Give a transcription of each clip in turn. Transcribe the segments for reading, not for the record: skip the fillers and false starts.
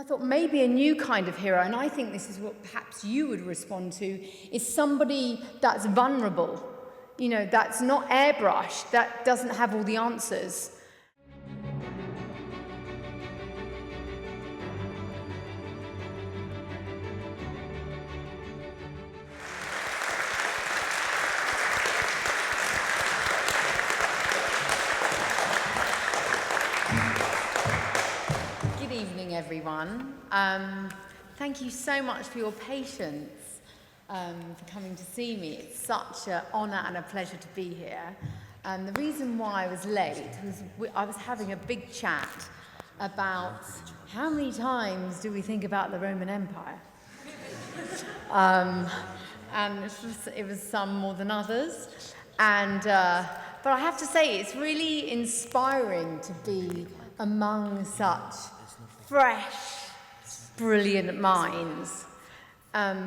I thought maybe a new kind of hero, and I think this is what perhaps you would respond to, is somebody that's vulnerable, that's not airbrushed, that doesn't have all the answers. Good evening, everyone. Thank you so much for your patience for coming to see me. It's such an honour and a pleasure to be here. The reason why I was late was I was having a big chat about how many times do we think about the Roman Empire? And it was some more than others. But I have to say, it's really inspiring to be among such fresh, brilliant minds,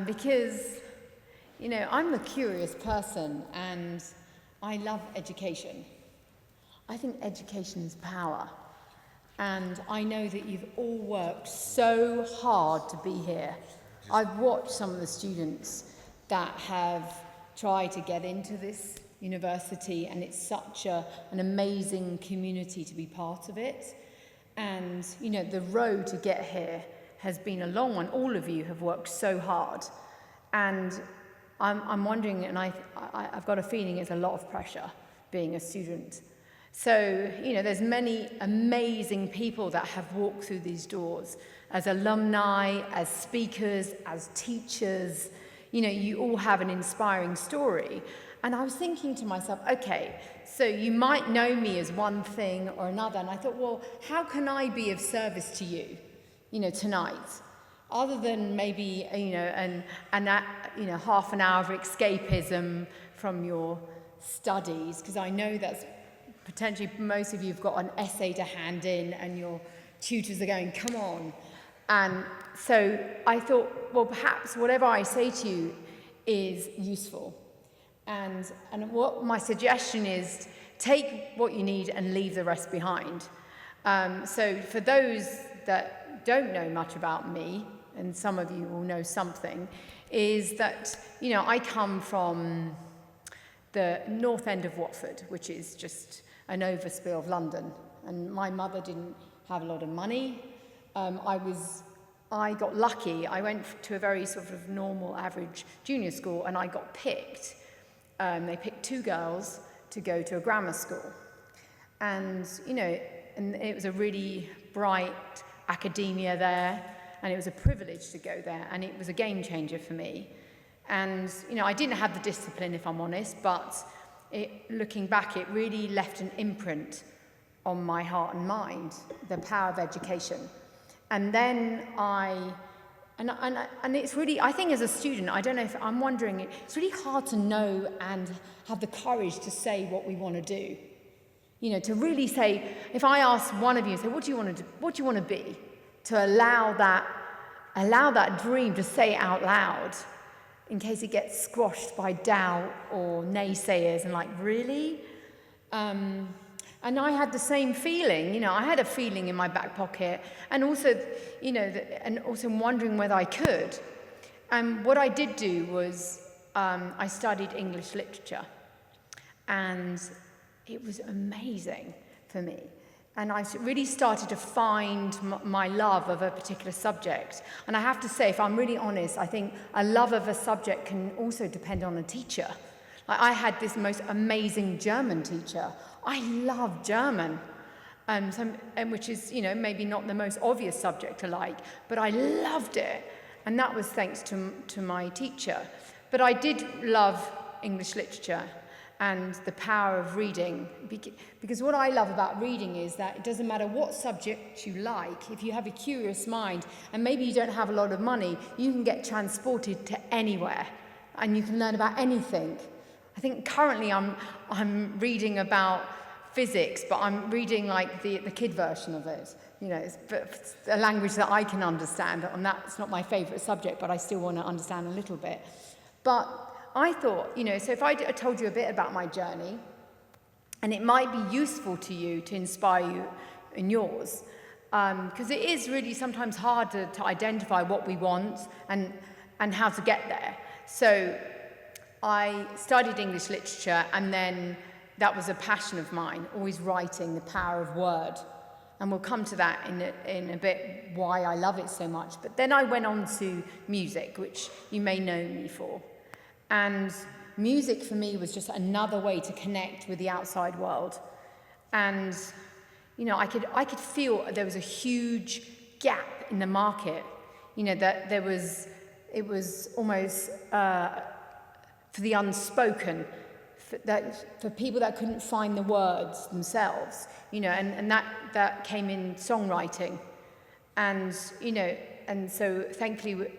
because, I'm a curious person and I love education. I think education is power, and I know that you've all worked so hard to be here. I've watched some of the students that have tried to get into this university, and it's such an amazing community to be part of it. And, the road to get here has been a long one. All of you have worked so hard. And I'm wondering, and I've got a feeling it's a lot of pressure being a student. So, there's many amazing people that have walked through these doors as alumni, as speakers, as teachers. You all have an inspiring story. And I was thinking to myself, okay, so you might know me as one thing or another. And I thought, well, how can I be of service to you, tonight? Other than maybe, half an hour of escapism from your studies, because I know that's potentially most of you have got an essay to hand in and your tutors are going, come on. And so I thought, well, perhaps whatever I say to you is useful. And what my suggestion is, take what you need and leave the rest behind. So for those that don't know much about me, and some of you will know something, is that, I come from the north end of Watford, which is just an overspill of London. And my mother didn't have a lot of money. I got lucky. I went to a very sort of normal, average junior school, and I got picked. They picked 2 girls to go to a grammar school. And, and it was a really bright academia there, and it was a privilege to go there, and it was a game changer for me. And, I didn't have the discipline, if I'm honest, but looking back, it really left an imprint on my heart and mind, the power of education. And then and it's really, I think as a student, I don't know if, I'm wondering, it's really hard to know and have the courage to say what we want to do. To really say, if I ask one of you, say, what do you want to do? What do you want to be? To allow that dream to say out loud, in case it gets squashed by doubt or naysayers, and like, really? And I had the same feeling, I had a feeling in my back pocket, and also, and also wondering whether I could. And what I did do was, I studied English literature, and it was amazing for me. And I really started to find my love of a particular subject. And I have to say, if I'm really honest, I think a love of a subject can also depend on a teacher. Like, I had this most amazing German teacher. I love German, which is, maybe not the most obvious subject to like, but I loved it. And that was thanks to my teacher. But I did love English literature and the power of reading, because what I love about reading is that it doesn't matter what subject you like. If you have a curious mind, and maybe you don't have a lot of money, you can get transported to anywhere, and you can learn about anything. I think currently I'm reading about physics, but I'm reading like the kid version of it. It's a language that I can understand, and that's not my favourite subject, but I still want to understand a little bit. But I thought, so if I told you a bit about my journey, and it might be useful to you to inspire you in yours, because it is really sometimes hard to identify what we want and how to get there. So I studied English literature, and then that was a passion of mine, always writing, the power of word. And we'll come to that in a bit, why I love it so much. But then I went on to music, which you may know me for. And music for me was just another way to connect with the outside world. And, you know, I could feel there was a huge gap in the market, you know, that it was almost for the unspoken, for people that couldn't find the words themselves, you know, and that came in songwriting. And, you know, and so thankfully,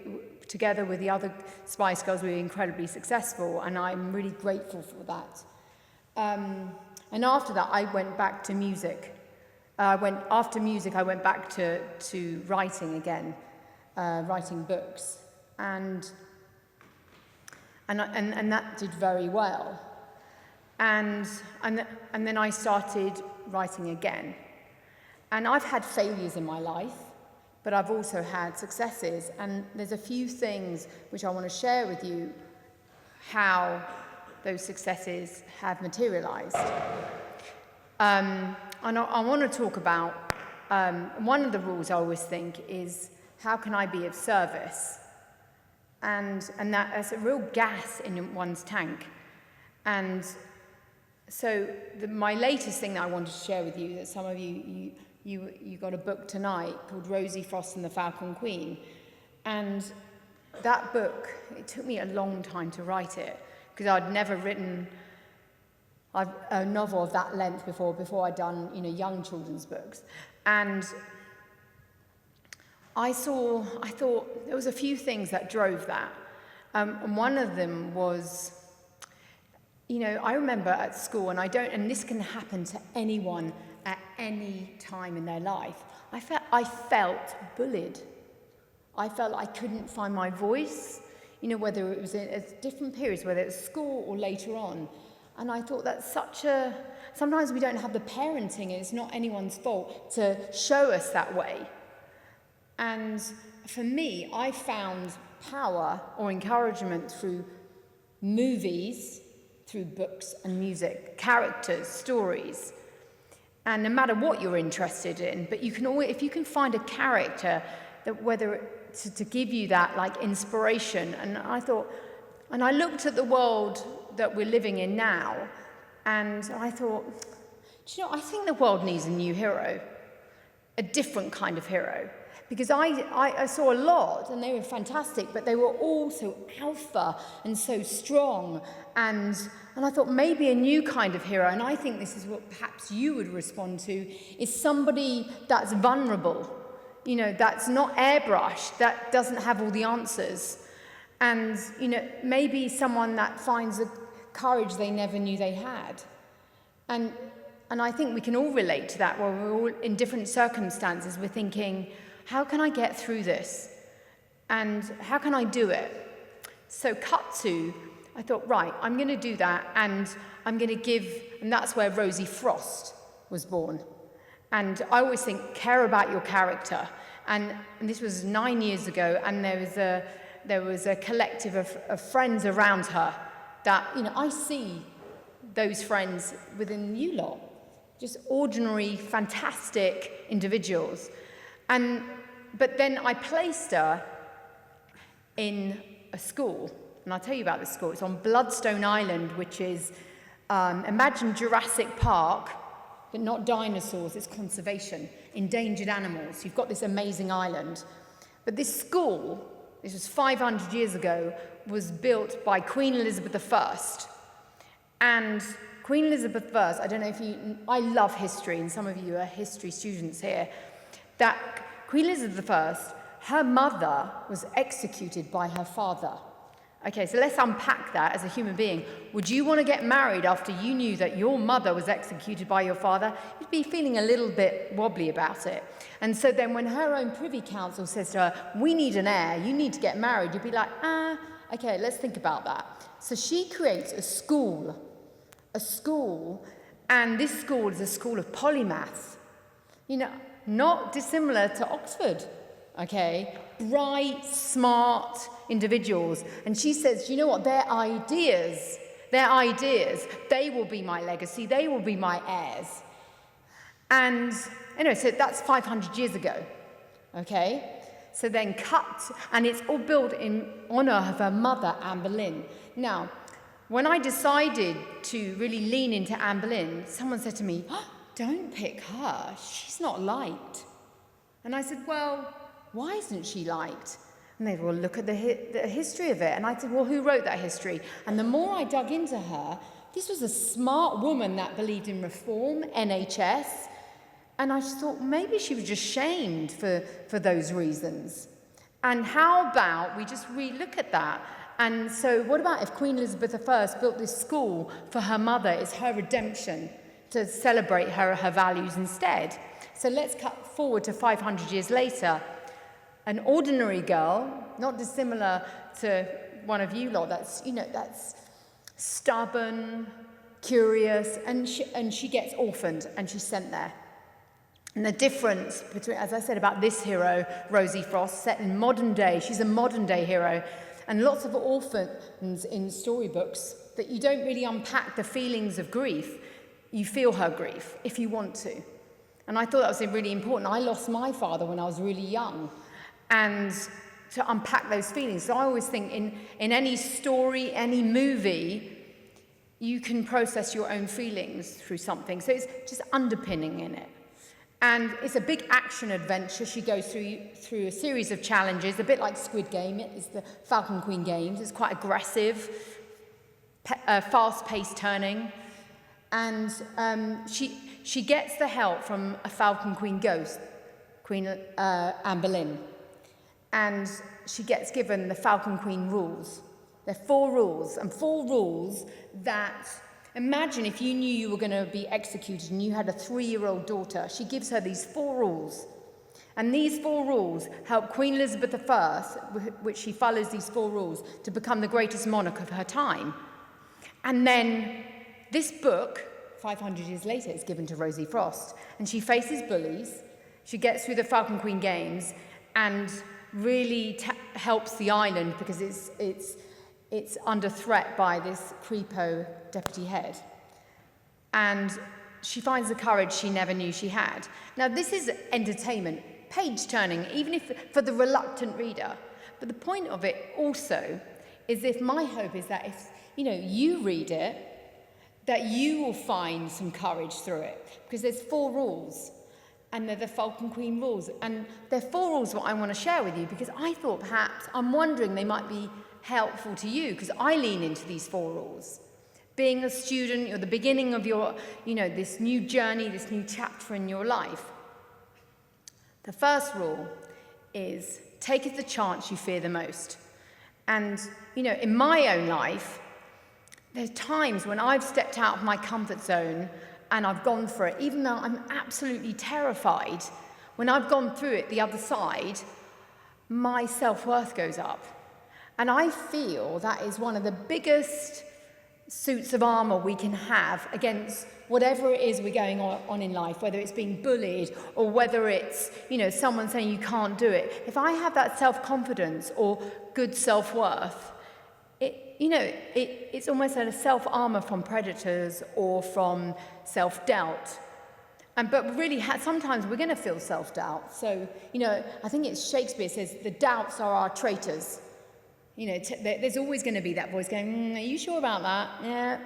together with the other Spice Girls, we were incredibly successful, and I'm really grateful for that. And after that, I went back to music. After music, I went back to writing again, writing books, and that did very well. And then I started writing again. And I've had failures in my life, but I've also had successes. And there's a few things which I want to share with you, how those successes have materialized. And I want to talk about, one of the rules I always think is, how can I be of service? And that's a real gas in one's tank. And so my latest thing that I wanted to share with you, that some of you got a book tonight called Rosie Frost and the Falcon Queen. And that book, it took me a long time to write it, because I'd never written a novel of that length before I'd done, you know, young children's books. And I thought there was a few things that drove that. And one of them was, you know, I remember at school, and this can happen to anyone at any time in their life, I felt bullied. I felt I couldn't find my voice, you know, whether it was at different periods, whether it's school or later on. And I thought that's sometimes we don't have the parenting, and it's not anyone's fault, to show us that way. And for me, I found power or encouragement through movies, through books and music, characters, stories. And no matter what you're interested in, but you can always, if you can find a character that to give you that like inspiration. And I thought, and I looked at the world that we're living in now, and I thought, do you know, I think the world needs a new hero, a different kind of hero. Because I saw a lot, and they were fantastic, but they were all so alpha and so strong. And I thought maybe a new kind of hero, and I think this is what perhaps you would respond to, is somebody that's vulnerable, you know, that's not airbrushed, that doesn't have all the answers. And, you know, maybe someone that finds a courage they never knew they had. And I think we can all relate to that, where we're all in different circumstances. We're thinking, how can I get through this? And how can I do it? So I thought, right, I'm going to do that, and I'm going to and that's where Rosie Frost was born. And I always think, care about your character. And this was 9 years ago, and there was a collective of friends around her that, you know, I see those friends within you lot. Just ordinary, fantastic individuals. But then I placed her in a school, and I'll tell you about this school. It's on Bloodstone Island, which is, imagine Jurassic Park, but not dinosaurs, it's conservation, endangered animals. You've got this amazing island. But this school, this was 500 years ago, was built by Queen Elizabeth I. And Queen Elizabeth I, I don't know if I love history, and some of you are history students here, that Queen Elizabeth I, her mother was executed by her father. Okay, so let's unpack that as a human being. Would you want to get married after you knew that your mother was executed by your father? You'd be feeling a little bit wobbly about it. And so then when her own Privy Council says to her, we need an heir, you need to get married, you'd be like, okay, let's think about that. So she creates a school, and this school is a school of polymaths. You know, not dissimilar to Oxford, okay? Bright, smart individuals. And she says, you know what, their ideas, they will be my legacy, they will be my heirs. And anyway, so that's 500 years ago, okay? So then cut, and it's all built in honor of her mother, Anne Boleyn. Now, when I decided to really lean into Anne Boleyn, someone said to me, oh, don't pick her, she's not liked. And I said, well, why isn't she liked? And they said, well, look at the history of it. And I said, well, who wrote that history? And the more I dug into her, this was a smart woman that believed in reform, NHS. And I just thought maybe she was just shamed for those reasons. And how about we just re-look at that? And so what about if Queen Elizabeth I built this school for her mother? It's her redemption to celebrate her values instead. So let's cut forward to 500 years later. An ordinary girl, not dissimilar to one of you lot, that's stubborn, curious, and she gets orphaned and she's sent there. And the difference between, as I said about this hero, Rosie Frost, set in modern day, she's a modern day hero, and lots of orphans in storybooks that you don't really unpack the feelings of grief. You feel her grief if you want to. And I thought that was really important. I lost my father when I was really young, and to unpack those feelings. So I always think in any story, any movie, you can process your own feelings through something. So it's just underpinning in it. And it's a big action adventure. She goes through a series of challenges, a bit like Squid Game. It's the Falcon Queen games. It's quite aggressive, fast-paced turning. And she gets the help from a Falcon Queen ghost, Queen Anne Boleyn. And she gets given the Falcon Queen rules. There are 4 rules, and 4 rules that, imagine if you knew you were going to be executed and you had a 3-year-old daughter. She gives her these 4 rules. And these 4 rules help Queen Elizabeth I, which she follows these 4 rules, to become the greatest monarch of her time. And then this book, 500 years later, is given to Rosie Frost. And she faces bullies. She gets through the Falcon Queen games and really helps the island because it's under threat by this creepo deputy head. And she finds the courage she never knew she had. Now, this is entertainment, page-turning, even if for the reluctant reader. But the point of it also is my hope is that if, you read it, that you will find some courage through it. Because there's 4 rules. And they're the Falcon Queen rules. And they're 4 rules what I want to share with you because I thought perhaps, I'm wondering they might be helpful to you because I lean into these 4 rules. Being a student, you're the beginning of your, this new journey, this new chapter in your life. The first rule is, take the chance you fear the most. And, in my own life, there's times when I've stepped out of my comfort zone and I've gone for it, even though I'm absolutely terrified. When I've gone through it the other side, my self-worth goes up. And I feel that is one of the biggest suits of armor we can have against whatever it is we're going on in life, whether it's being bullied or whether it's, someone saying you can't do it. If I have that self-confidence or good self-worth, it's almost like a self-armor from predators or from self-doubt. But really, sometimes we're going to feel self-doubt. So, I think it's Shakespeare says, the doubts are our traitors. There's always going to be that voice going, are you sure about that? Yeah.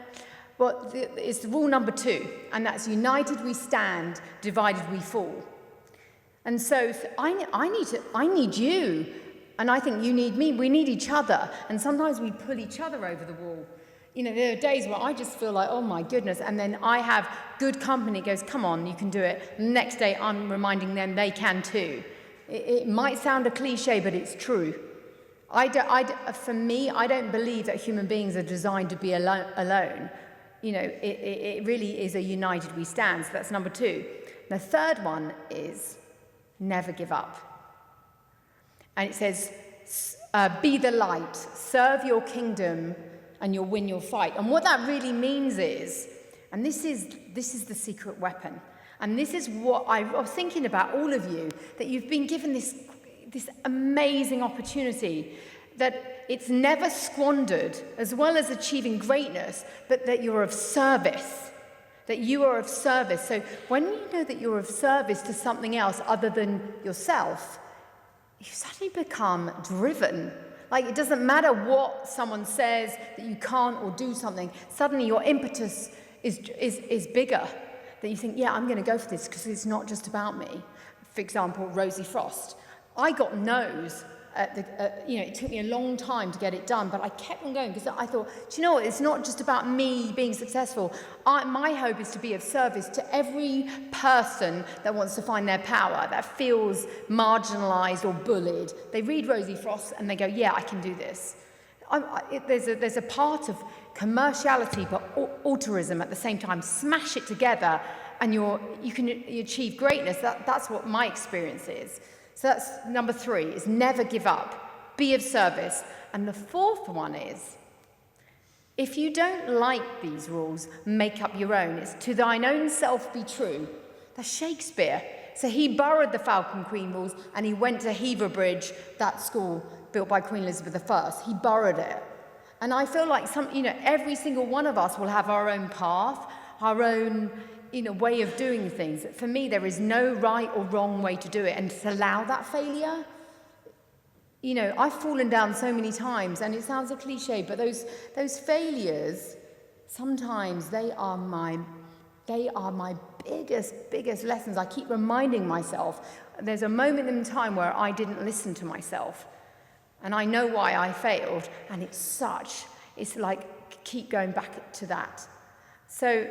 Well, it's rule number 2, and that's united we stand, divided we fall. And so I need you, and I think you need me. We need each other, and sometimes we pull each other over the wall. There are days where I just feel like, oh my goodness, and then I have good company. It goes, come on, you can do it. The next day, I'm reminding them they can too. It might sound a cliche, but it's true. For me, I don't believe that human beings are designed to be alone. It really is a united we stand. So that's number 2. The third one is never give up. And it says, be the light, serve your kingdom, and you'll win your fight. And what that really means is, and this is the secret weapon. And this is what I was thinking about all of you, that you've been given this amazing opportunity, that it's never squandered, as well as achieving greatness, but that you're of service, that you are of service. So when you know that you're of service to something else other than yourself, you suddenly become driven. Like, it doesn't matter what someone says that you can't or do something, suddenly your impetus is bigger. That you think, yeah, I'm going to go for this because it's not just about me. For example, Rosie Frost. I got no's. It took me a long time to get it done, but I kept on going because I thought, do you know what? It's not just about me being successful. My hope is to be of service to every person that wants to find their power, that feels marginalized or bullied. They read Rosie Frost and they go, yeah, I can do this. There's a part of commerciality but altruism at the same time. Smash it together and you achieve greatness. That's what my experience is. So that's number 3, is never give up, be of service. And the 4th one is, if you don't like these rules, make up your own. It's to thine own self be true. That's Shakespeare. So he borrowed the Falcon Queen rules and he went to Hever Bridge, that school built by Queen Elizabeth I. He borrowed it. And I feel like every single one of us will have our own path, our own way of doing things. For me, there is no right or wrong way to do it. And to allow that failure, I've fallen down so many times, and it sounds a cliche, but those failures, sometimes they are my biggest lessons. I keep reminding myself, there's a moment in time where I didn't listen to myself. And I know why I failed, and it's like, keep going back to that. So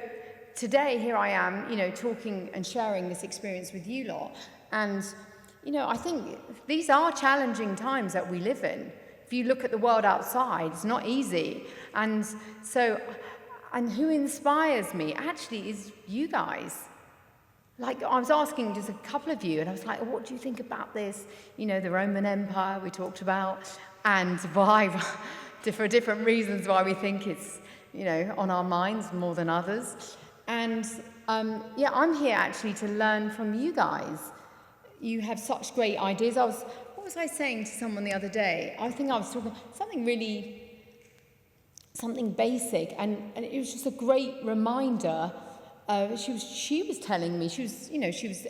today, here I am, talking and sharing this experience with you lot. And, I think these are challenging times that we live in. If you look at the world outside, it's not easy. And who inspires me actually is you guys. Like, I was asking just a couple of you, and I was like, what do you think about this? The Roman Empire we talked about, and why, for different reasons, why we think it's, on our minds more than others. And, I'm here actually to learn from you guys. You have such great ideas. What was I saying to someone the other day? I think I was talking something basic, and it was just a great reminder. She was telling me, she was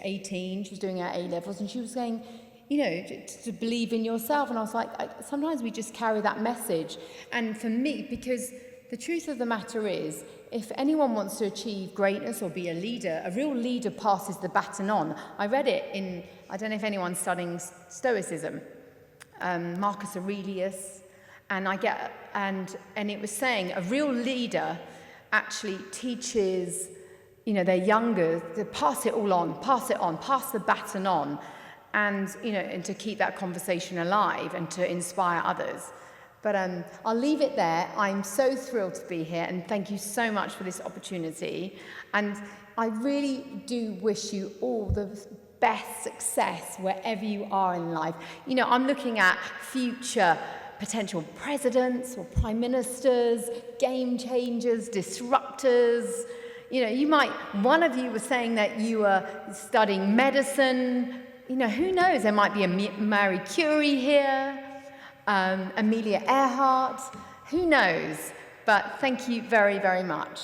18, she was doing her A-levels, and she was saying, to believe in yourself. And I was like, sometimes we just carry that message. And for me, because the truth of the matter is, if anyone wants to achieve greatness or be a leader, a real leader passes the baton on. I read it in, I don't know if anyone's studying Stoicism, Marcus Aurelius, and it was saying a real leader actually teaches, their younger, to pass it all on, pass the baton on, and to keep that conversation alive and to inspire others. But I'll leave it there. I'm so thrilled to be here, and thank you so much for this opportunity. And I really do wish you all the best success wherever you are in life. I'm looking at future potential presidents or prime ministers, game changers, disruptors. One of you was saying that you were studying medicine. Who knows? There might be a Marie Curie here. Amelia Earhart, who knows? But thank you very, very much.